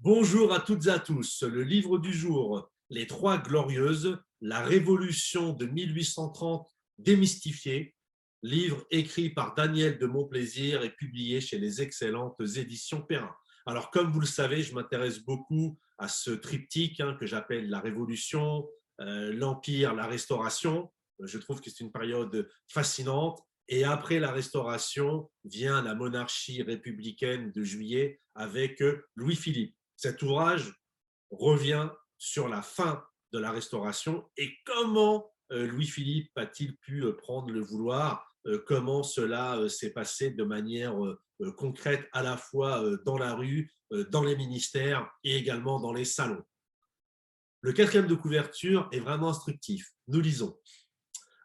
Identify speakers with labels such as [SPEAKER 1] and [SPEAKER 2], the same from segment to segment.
[SPEAKER 1] Bonjour à toutes et à tous. Le livre du jour, Les Trois Glorieuses, la Révolution de 1830 démystifiée, livre écrit par Daniel de Montplaisir et publié chez les excellentes éditions Perrin. Alors, comme vous le savez, je m'intéresse beaucoup à ce triptyque que j'appelle la Révolution, l'Empire, la Restauration. Je trouve que c'est une période fascinante. Et après la Restauration vient la monarchie républicaine de Juillet avec Louis-Philippe. Cet ouvrage revient sur la fin de la Restauration et comment Louis-Philippe a-t-il pu prendre le vouloir, comment cela s'est passé de manière concrète à la fois dans la rue, dans les ministères et également dans les salons. Le quatrième de couverture est vraiment instructif. Nous lisons.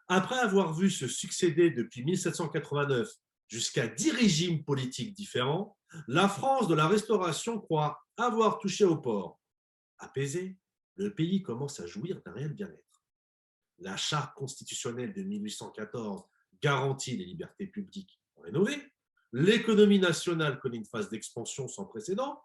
[SPEAKER 1] Après avoir vu se succéder depuis 1789 jusqu'à 10 régimes politiques différents, la France de la Restauration croit avoir touché au port. Apaisé, le pays commence à jouir d'un réel bien-être. La charte constitutionnelle de 1814 garantit les libertés publiques rénovées. L'économie nationale connaît une phase d'expansion sans précédent.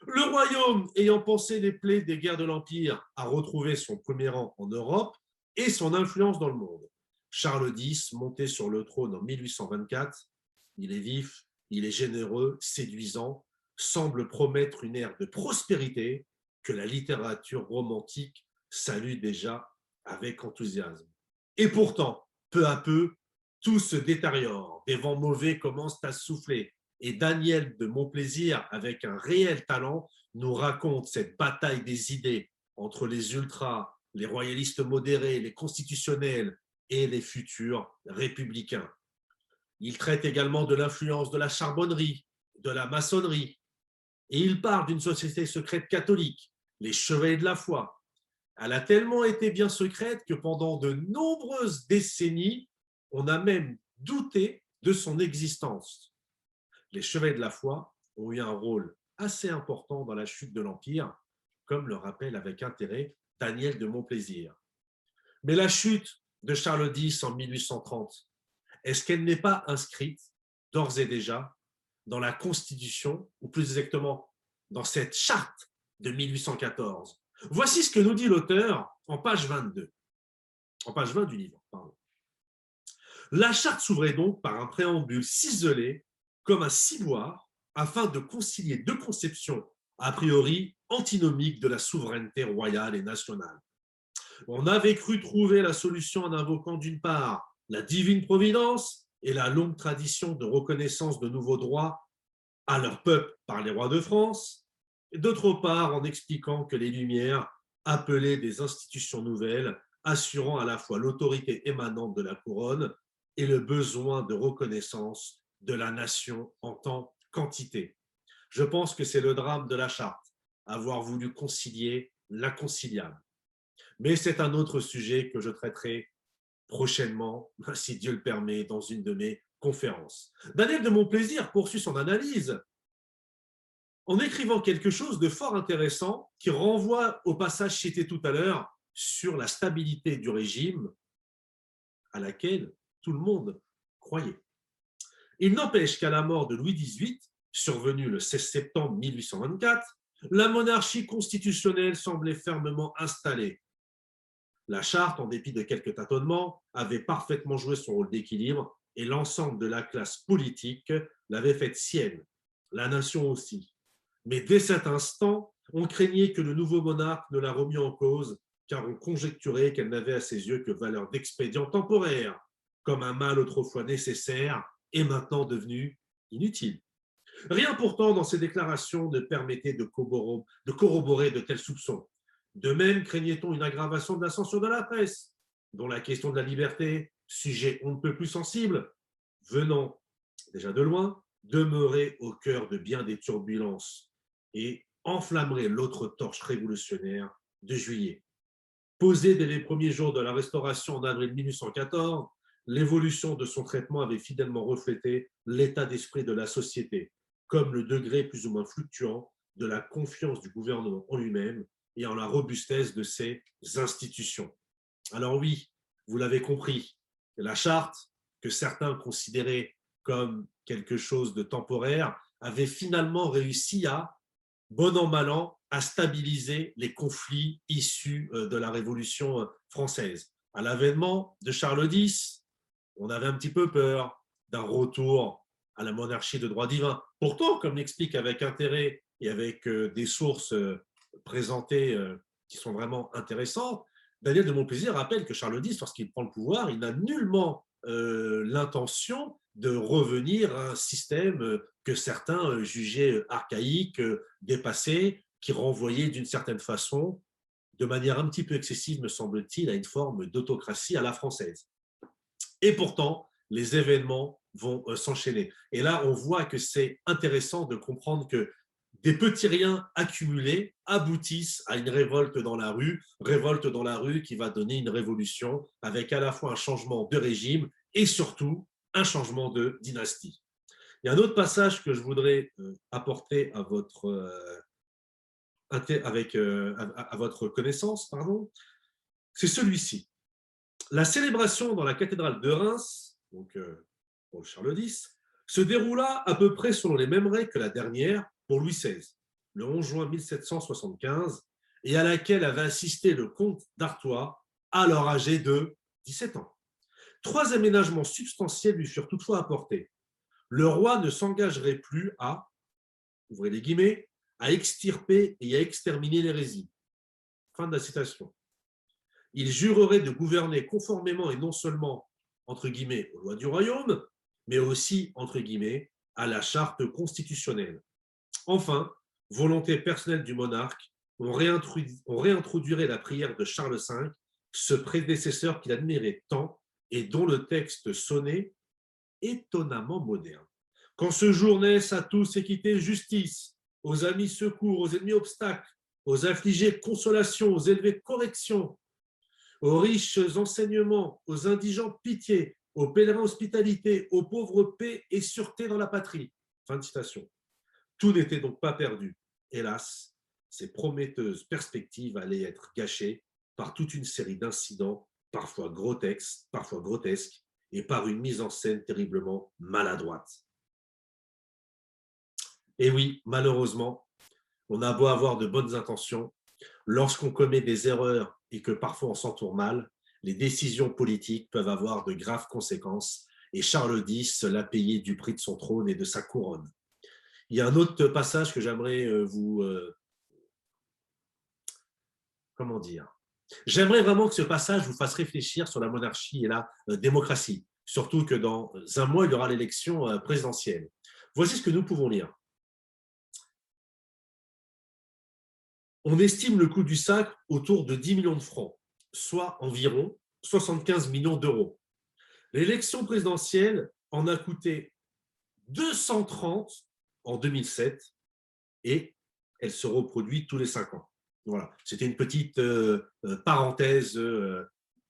[SPEAKER 1] Le royaume, ayant pensé les plaies des guerres de l'Empire, a retrouvé son premier rang en Europe et son influence dans le monde. Charles X, monté sur le trône en 1824, il est vif, il est généreux, séduisant, semble promettre une ère de prospérité que la littérature romantique salue déjà avec enthousiasme. Et pourtant, peu à peu, tout se détériore. Des vents mauvais commencent à souffler. Et Daniel de Montplaisir, avec un réel talent, nous raconte cette bataille des idées entre les ultras, les royalistes modérés, les constitutionnels et les futurs républicains. Il traite également de l'influence de la charbonnerie, de la maçonnerie, et il parle d'une société secrète catholique, les chevaliers de la foi. Elle a tellement été bien secrète que pendant de nombreuses décennies, on a même douté de son existence. Les chevaliers de la foi ont eu un rôle assez important dans la chute de l'Empire, comme le rappelle avec intérêt Daniel de Montplaisir. Mais la chute de Charles X en 1830, est-ce qu'elle n'est pas inscrite d'ores et déjà dans la Constitution, ou plus exactement dans cette charte de 1814? Voici ce que nous dit l'auteur en page 22, en page 20 du livre. Pardon. La charte s'ouvrait donc par un préambule ciselé comme un ciboire afin de concilier deux conceptions a priori antinomiques de la souveraineté royale et nationale. On avait cru trouver la solution en invoquant d'une part la divine providence et la longue tradition de reconnaissance de nouveaux droits à leur peuple par les rois de France, et d'autre part en expliquant que les Lumières appelaient des institutions nouvelles assurant à la fois l'autorité émanante de la couronne et le besoin de reconnaissance de la nation en tant qu'entité. Je pense que c'est le drame de la charte, avoir voulu concilier l'inconciliable. Mais c'est un autre sujet que je traiterai prochainement, si Dieu le permet, dans une de mes conférences. Daniel de Montplaisir poursuit son analyse en écrivant quelque chose de fort intéressant qui renvoie au passage cité tout à l'heure sur la stabilité du régime à laquelle tout le monde croyait. Il n'empêche qu'à la mort de Louis XVIII, survenue le 16 septembre 1824, la monarchie constitutionnelle semblait fermement installée. La charte, en dépit de quelques tâtonnements, avait parfaitement joué son rôle d'équilibre et l'ensemble de la classe politique l'avait faite sienne, la nation aussi. Mais dès cet instant, on craignait que le nouveau monarque ne la remît en cause, car on conjecturait qu'elle n'avait à ses yeux que valeur d'expédient temporaire, comme un mal autrefois nécessaire et maintenant devenu inutile. Rien pourtant dans ces déclarations ne permettait de corroborer de tels soupçons. De même, craignait-on une aggravation de la censure de la presse, dont la question de la liberté, sujet on ne peut plus sensible, venant déjà de loin, demeurait au cœur de bien des turbulences et enflammerait l'autre torche révolutionnaire de juillet. Posée dès les premiers jours de la Restauration en avril 1814, l'évolution de son traitement avait fidèlement reflété l'état d'esprit de la société, comme le degré plus ou moins fluctuant de la confiance du gouvernement en lui-même et en la robustesse de ses institutions. Alors oui, vous l'avez compris, la charte, que certains considéraient comme quelque chose de temporaire, avait finalement réussi à bon an, mal an, à stabiliser les conflits issus de la Révolution française. À l'avènement de Charles X, on avait un petit peu peur d'un retour à la monarchie de droit divin. Pourtant, comme l'explique avec intérêt et avec des sources présentées qui sont vraiment intéressantes, Daniel de Montplaisir rappelle que Charles X, lorsqu'il prend le pouvoir, il n'a nullement l'intention de revenir à un système que certains jugeaient archaïque, dépassé, qui renvoyait d'une certaine façon, de manière un petit peu excessive, me semble-t-il, à une forme d'autocratie à la française. Et pourtant, les événements vont s'enchaîner. Et là, on voit que c'est intéressant de comprendre que des petits riens accumulés aboutissent à une révolte dans la rue qui va donner une révolution avec à la fois un changement de régime et surtout un changement de dynastie. Il y a un autre passage que je voudrais apporter à votre connaissance, c'est celui-ci. La célébration dans la cathédrale de Reims, donc pour Charles X, se déroula à peu près selon les mêmes règles que la dernière pour Louis XVI, le 11 juin 1775, et à laquelle avait assisté le comte d'Artois, alors âgé de 17 ans. 3 aménagements substantiels lui furent toutefois apportés. Le roi ne s'engagerait plus à, ouvrez les guillemets, à extirper et à exterminer l'hérésie. Fin de la citation. Il jurerait de gouverner conformément et non seulement, entre guillemets, aux lois du royaume, mais aussi, entre guillemets, à la charte constitutionnelle. Enfin, volonté personnelle du monarque, on réintroduirait la prière de Charles V, ce prédécesseur qu'il admirait tant et dont le texte sonnait étonnamment moderne. Quand ce jour naisse à tous équité justice, aux amis secours, aux ennemis obstacles, aux affligés consolation, aux élevés correction, aux riches enseignements, aux indigents pitié, aux pèlerins hospitalité, aux pauvres paix et sûreté dans la patrie. Fin de citation. Tout n'était donc pas perdu. Hélas, ces prometteuses perspectives allaient être gâchées par toute une série d'incidents, parfois grotesques, et par une mise en scène terriblement maladroite. Et oui, malheureusement, on a beau avoir de bonnes intentions, lorsqu'on commet des erreurs et que parfois on s'entoure mal, les décisions politiques peuvent avoir de graves conséquences et Charles X l'a payé du prix de son trône et de sa couronne. Il y a un autre passage que j'aimerais comment dire. J'aimerais vraiment que ce passage vous fasse réfléchir sur la monarchie et la démocratie, surtout que dans un mois, il y aura l'élection présidentielle. Voici ce que nous pouvons lire. On estime le coût du sacre autour de 10 millions de francs, soit environ 75 millions d'euros. L'élection présidentielle en a coûté 230 en 2007 et elle se reproduit tous les 5 ans. Voilà, c'était une petite parenthèse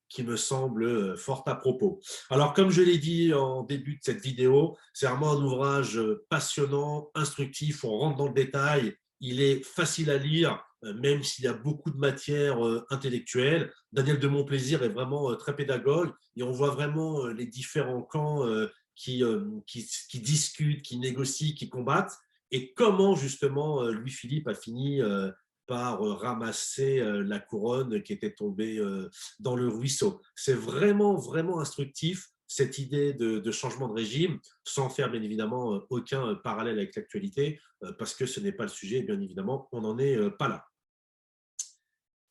[SPEAKER 1] qui me semble fort à propos. Alors, comme je l'ai dit en début de cette vidéo, c'est vraiment un ouvrage passionnant, instructif, on rentre dans le détail, il est facile à lire, même s'il y a beaucoup de matière intellectuelle. Daniel de Montplaisir est vraiment très pédagogue et on voit vraiment les différents camps qui discutent, qui négocient, qui combattent et comment justement Louis-Philippe a fini par ramasser la couronne qui était tombée dans le ruisseau. C'est vraiment, vraiment instructif, cette idée de changement de régime, sans faire bien évidemment aucun parallèle avec l'actualité, parce que ce n'est pas le sujet, bien évidemment, on n'en est pas là.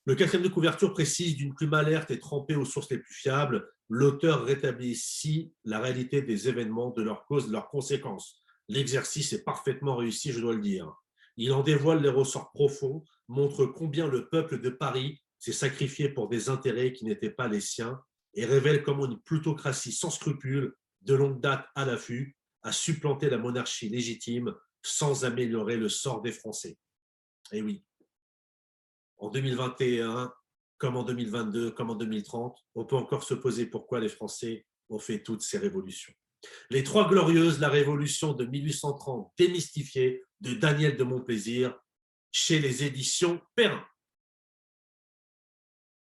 [SPEAKER 1] Le 4e de couverture précise d'une plume alerte et trempée aux sources les plus fiables, l'auteur rétablit ici la réalité des événements, de leurs causes, de leurs conséquences. L'exercice est parfaitement réussi, je dois le dire. Il en dévoile les ressorts profonds, montre combien le peuple de Paris s'est sacrifié pour des intérêts qui n'étaient pas les siens et révèle comment une plutocratie sans scrupules, de longue date à l'affût, a supplanté la monarchie légitime sans améliorer le sort des Français. Et oui, en 2021, comme en 2022, comme en 2030, on peut encore se poser pourquoi les Français ont fait toutes ces révolutions. Les Trois Glorieuses, la Révolution de 1830 démystifiée, de Daniel de Montplaisir, chez les éditions Perrin.